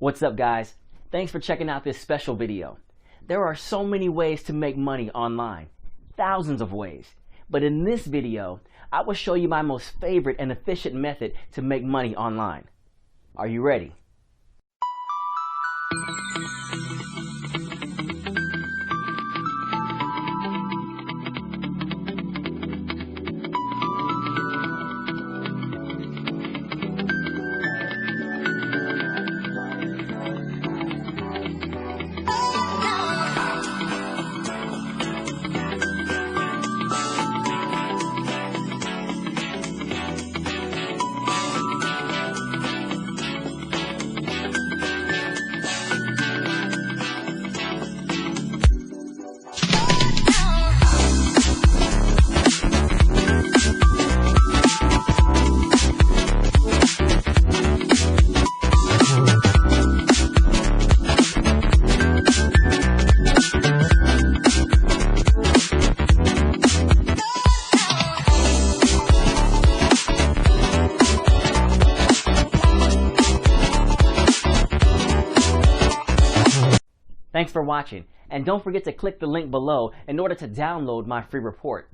What's up, guys? Thanks for checking out this special video. There are so many ways to make money online, thousands of ways. But in this video, I will show you my most favorite and efficient method to make money online. Are you ready? Thanks for watching, and don't forget to click the link below in order to download my free report.